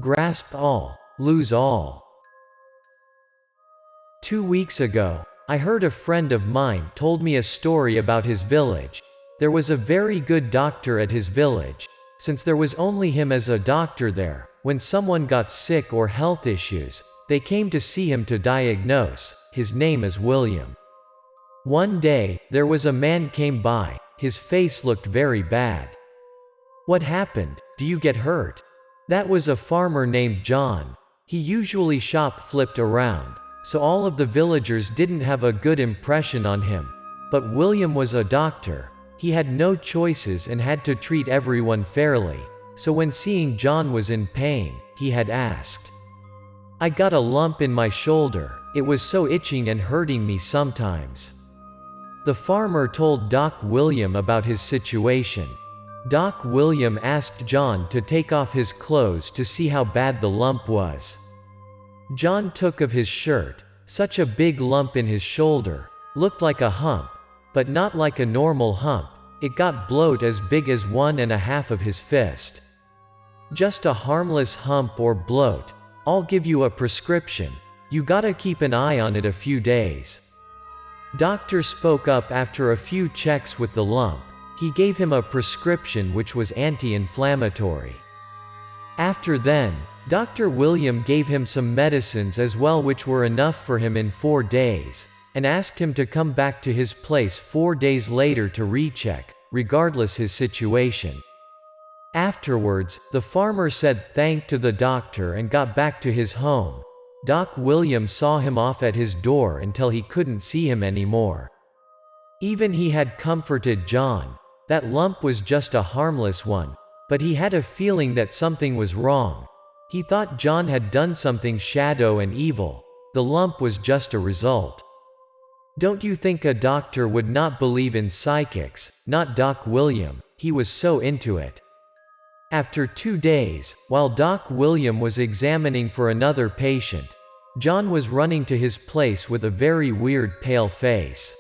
Grasp all, lose all. 2 weeks ago, I heard a friend of mine told me a story about his village. There was a very good doctor at his village. Since there was only him as a doctor there, when someone got sick or health issues, they came to see him to diagnose. His name is William. One day, there was a man came by. His face looked very bad. "What happened? Do you get hurt?" That was a farmer named John. He usually flipped around, so all of the villagers didn't have a good impression on him. But William was a doctor. He had no choices and had to treat everyone fairly. So when seeing John was in pain, he had asked, "I got a lump in my shoulder. It was so itching and hurting me sometimes." The farmer told Doc William about his situation. Doc William asked John to take off his clothes to see how bad the lump was. John took off his shirt. Such a big lump in his shoulder. Looked like a hump, but not like a normal hump. It got bloat as big as 1.5 of his fist. "Just a harmless hump or bloat. I'll give you a prescription. You gotta keep an eye on it a few days." Doctor spoke up after a few checks with the lump. He gave him a prescription which was anti-inflammatory. After then, Dr. William gave him some medicines as well which were enough for him in 4 days, and asked him to come back to his place 4 days later to recheck, regardless his situation. Afterwards, the farmer said thank to the doctor and got back to his home. Doc William saw him off at his door until he couldn't see him anymore. Even he had comforted John. That lump was just a harmless one, but he had a feeling that something was wrong. He thought John had done something shadow and evil. The lump was just a result. Don't you think a doctor would not believe in psychics? Not Doc William, he was so into it. After 2 days, while Doc William was examining for another patient, John was running to his place with a very weird pale face.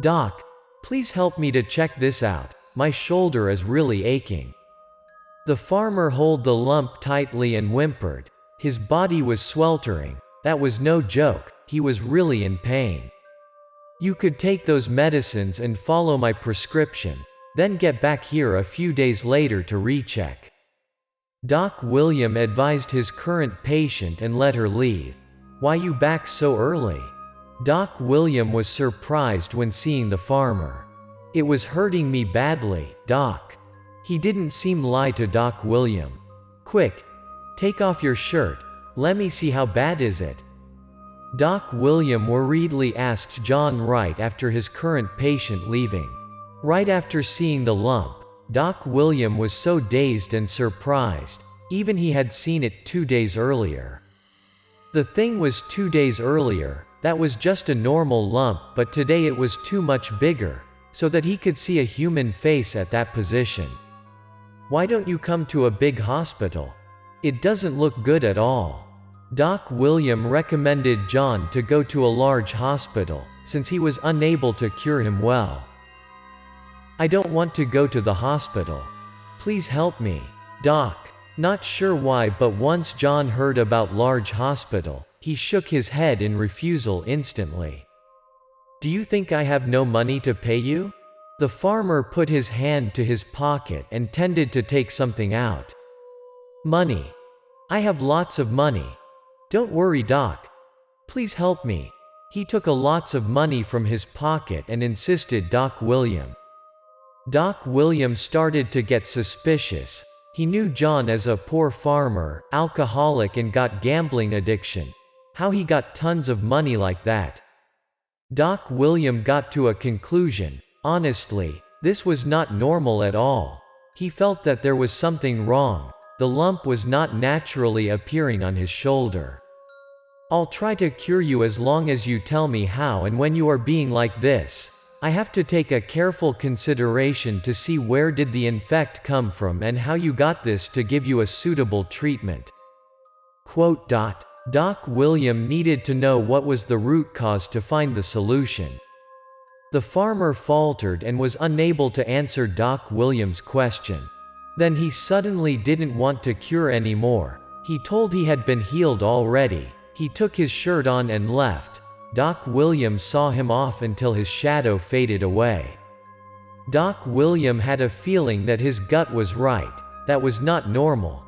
"Doc, please help me to check this out. My shoulder is really aching." The farmer held the lump tightly and whimpered. His body was sweltering. That was no joke, he was really in pain. "You could take those medicines and follow my prescription, then get back here a few days later to recheck." Doc William advised his current patient and let her leave. "Why you back so early?" Doc William was surprised when seeing the farmer. "It was hurting me badly, Doc." He didn't seem lie to Doc William. "Quick, take off your shirt. Let me see how bad is it." Doc William worriedly asked John right after his current patient leaving. Right after seeing the lump, Doc William was so dazed and surprised. Even he had seen it 2 days earlier. The thing was 2 days earlier. That was just a normal lump, but today it was too much bigger, so that he could see a human face at that position. "Why don't you come to a big hospital? It doesn't look good at all." Doc William recommended John to go to a large hospital, since he was unable to cure him well. "I don't want to go to the hospital. Please help me, Doc." Not sure why, but once John heard about large hospital, he shook his head in refusal instantly. "Do you think I have no money to pay you?" The farmer put his hand to his pocket and tended to take something out. "Money? I have lots of money. Don't worry, Doc. Please help me." He took lots of money from his pocket and insisted Doc William. Doc William started to get suspicious. He knew John as a poor farmer, alcoholic and got gambling addiction. How he got tons of money like that? Doc William got to a conclusion. Honestly, this was not normal at all. He felt that there was something wrong. The lump was not naturally appearing on his shoulder. "I'll try to cure you as long as you tell me how, and when you are being like this, I have to take a careful consideration to see where did the infect come from and how you got this to give you a suitable treatment." Doc William needed to know what was the root cause to find the solution. The farmer faltered and was unable to answer Doc William's question. Then he suddenly didn't want to cure anymore. He told he had been healed already. He took his shirt on and left. Doc William saw him off until his shadow faded away. Doc William had a feeling that his gut was right. That was not normal.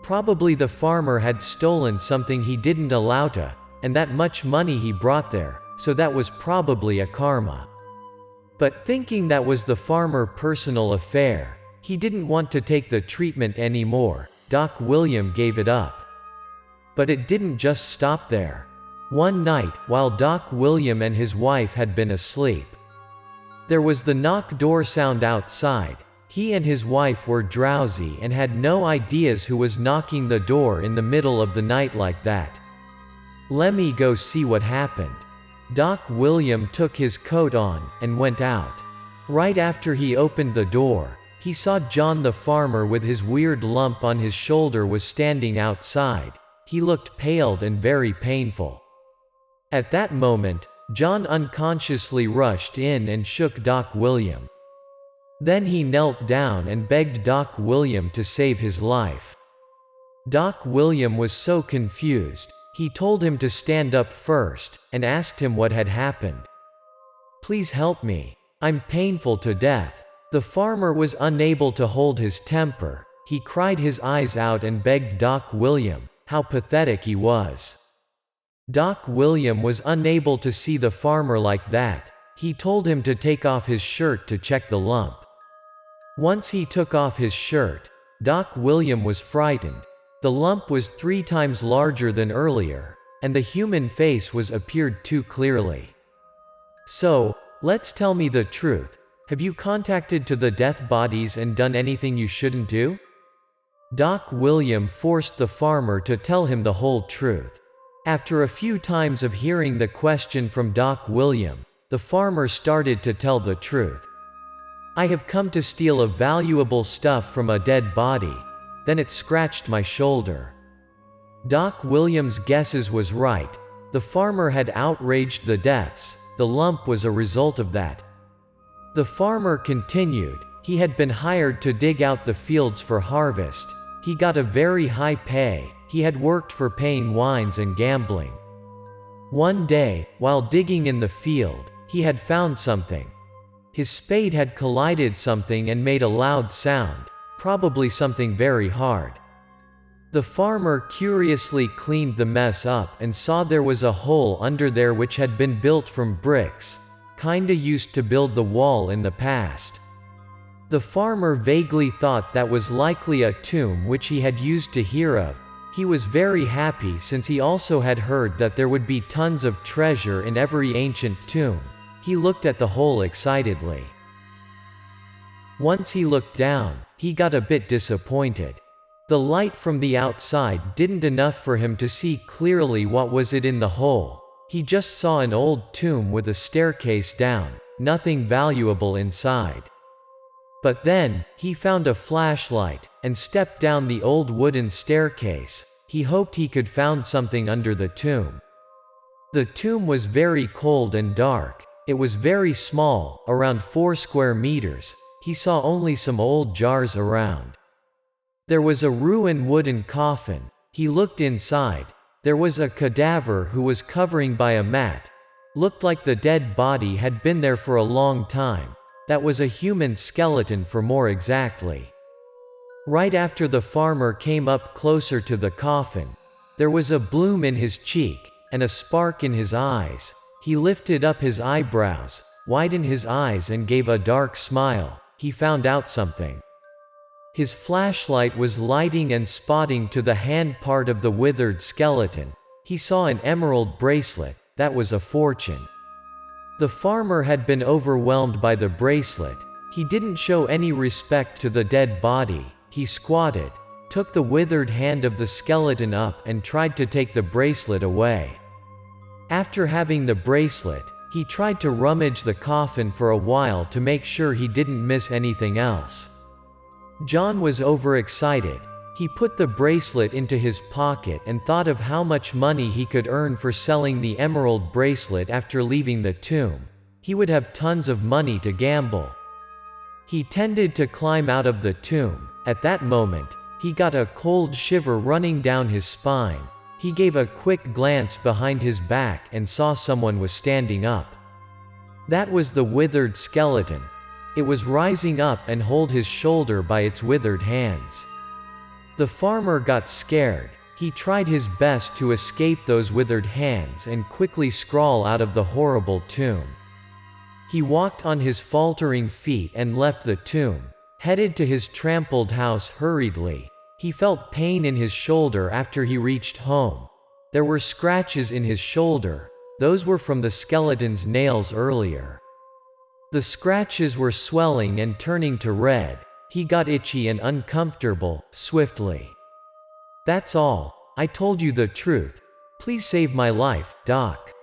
Probably the farmer had stolen something he didn't allow to, and that much money he brought there, so that was probably a karma. But thinking that was the farmer's personal affair, he didn't want to take the treatment anymore. Doc William gave it up. But it didn't just stop there. One night, while Doc William and his wife had been asleep, there was the knock door sound outside. He and his wife were drowsy and had no ideas who was knocking the door in the middle of the night like that. "Let me go see what happened." Doc William took his coat on and went out. Right after he opened the door, he saw John the farmer with his weird lump on his shoulder was standing outside. He looked pale and very painful. At that moment, John unconsciously rushed in and shook Doc William. Then he knelt down and begged Doc William to save his life. Doc William was so confused, he told him to stand up first, and asked him what had happened. "Please help me. I'm painful to death." The farmer was unable to hold his temper. He cried his eyes out and begged Doc William. How pathetic he was. Doc William was unable to see the farmer like that. He told him to take off his shirt to check the lump. Once he took off his shirt, Doc William was frightened. The lump was 3 times larger than earlier, and the human face was appeared too clearly. "So, let's tell me the truth. Have you contacted to the death bodies and done anything you shouldn't do?" Doc William forced the farmer to tell him the whole truth. After a few times of hearing the question from Doc William, the farmer started to tell the truth. "I have come to steal a valuable stuff from a dead body." Then it scratched my shoulder. Doc William's guesses was right. The farmer had outraged the deaths. The lump was a result of that. The farmer continued. He had been hired to dig out the fields for harvest. He got a very high pay. He had worked for paying wines and gambling. One day, while digging in the field, he had found something. His spade had collided something and made a loud sound, probably something very hard. The farmer curiously cleaned the mess up and saw there was a hole under there which had been built from bricks, kinda used to build the wall in the past. The farmer vaguely thought that was likely a tomb which he had used to hear of. He was very happy since he also had heard that there would be tons of treasure in every ancient tomb. He looked at the hole excitedly. Once he looked down, he got a bit disappointed. The light from the outside didn't enough for him to see clearly what was it in the hole. He just saw an old tomb with a staircase down, nothing valuable inside. But then, he found a flashlight, and stepped down the old wooden staircase. He hoped he could find something under the tomb. The tomb was very cold and dark. It was very small, around 4 square meters. He saw only some old jars around. There was a ruined wooden coffin. He looked inside. There was a cadaver who was covering by a mat. Looked like the dead body had been there for a long time. That was a human skeleton for more exactly. Right after the farmer came up closer to the coffin, there was a bloom in his cheek, and a spark in his eyes. He lifted up his eyebrows, widened his eyes and gave a dark smile. He found out something. His flashlight was lighting and spotting to the hand part of the withered skeleton. He saw an emerald bracelet. That was a fortune. The farmer had been overwhelmed by the bracelet. He didn't show any respect to the dead body. He squatted, took the withered hand of the skeleton up and tried to take the bracelet away. After having the bracelet, he tried to rummage the coffin for a while to make sure he didn't miss anything else. John was overexcited. He put the bracelet into his pocket and thought of how much money he could earn for selling the emerald bracelet after leaving the tomb. He would have tons of money to gamble. He tended to climb out of the tomb. At that moment, He got a cold shiver running down his spine. He gave a quick glance behind his back and saw someone was standing up. That was the withered skeleton. It was rising up and hold his shoulder by its withered hands. The farmer got scared. He tried his best to escape those withered hands and quickly crawl out of the horrible tomb. He walked on his faltering feet and left the tomb, headed to his trampled house hurriedly. He felt pain in his shoulder after he reached home. There were scratches in his shoulder. Those were from the skeleton's nails earlier. The scratches were swelling and turning to red. He got itchy and uncomfortable, swiftly. "That's all. I told you the truth. Please save my life, Doc."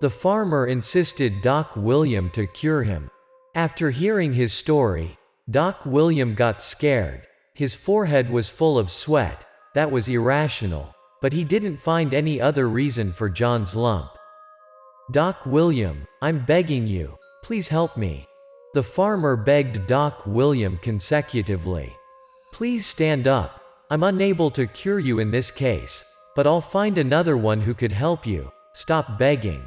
The farmer insisted Doc William to cure him. After hearing his story, Doc William got scared. His forehead was full of sweat. That was irrational, but he didn't find any other reason for John's lump. "Doc William, I'm begging you, please help me." The farmer begged Doc William consecutively. "Please stand up. I'm unable to cure you in this case, but I'll find another one who could help you. Stop begging."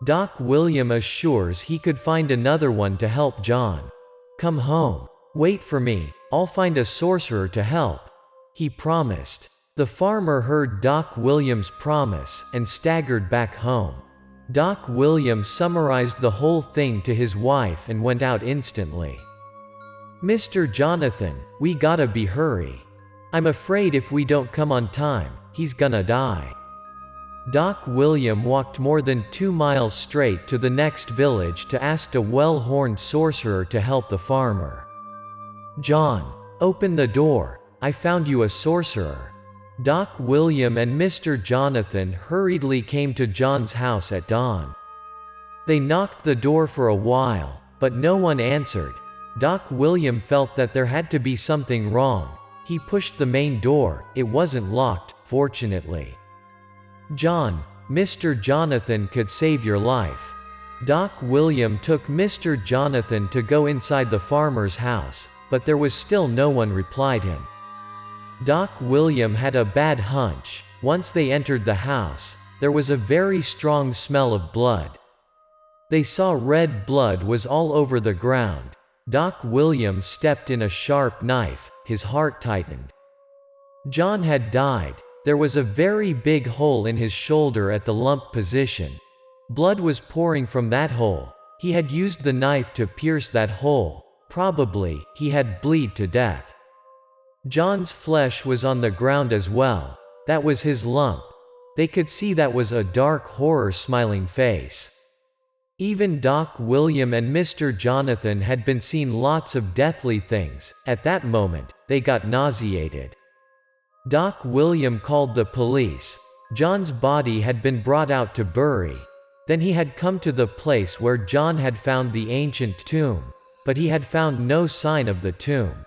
Doc William assures he could find another one to help John. "Come home. Wait for me. I'll find a sorcerer to help," he promised. The farmer heard Doc William's promise and staggered back home. Doc William summarized the whole thing to his wife and went out instantly. "Mr. Jonathan, we gotta be hurry. I'm afraid if we don't come on time, he's gonna die." Doc William walked more than 2 miles straight to the next village to ask a well-horned sorcerer to help the farmer. "John, open the door. I found you a sorcerer." Doc William and Mr. Jonathan hurriedly came to John's house at dawn. They knocked the door for a while, but no one answered. Doc William felt that there had to be something wrong. He pushed the main door. It wasn't locked, fortunately. "John, Mr. Jonathan could save your life." Doc William took Mr. Jonathan to go inside the farmer's house, but there was still no one replied him. Doc William had a bad hunch. Once they entered the house, there was a very strong smell of blood. They saw red blood was all over the ground. Doc William stepped in a sharp knife. His heart tightened. John had died. There was a very big hole in his shoulder at the lump position. Blood was pouring from that hole. He had used the knife to pierce that hole. Probably, he had bled to death. John's flesh was on the ground as well. That was his lump. They could see that was a dark horror-smiling face. Even Doc William and Mr. Jonathan had been seen lots of deathly things. At that moment, they got nauseated. Doc William called the police. John's body had been brought out to bury. Then he had come to the place where John had found the ancient tomb, but he had found no sign of the tomb.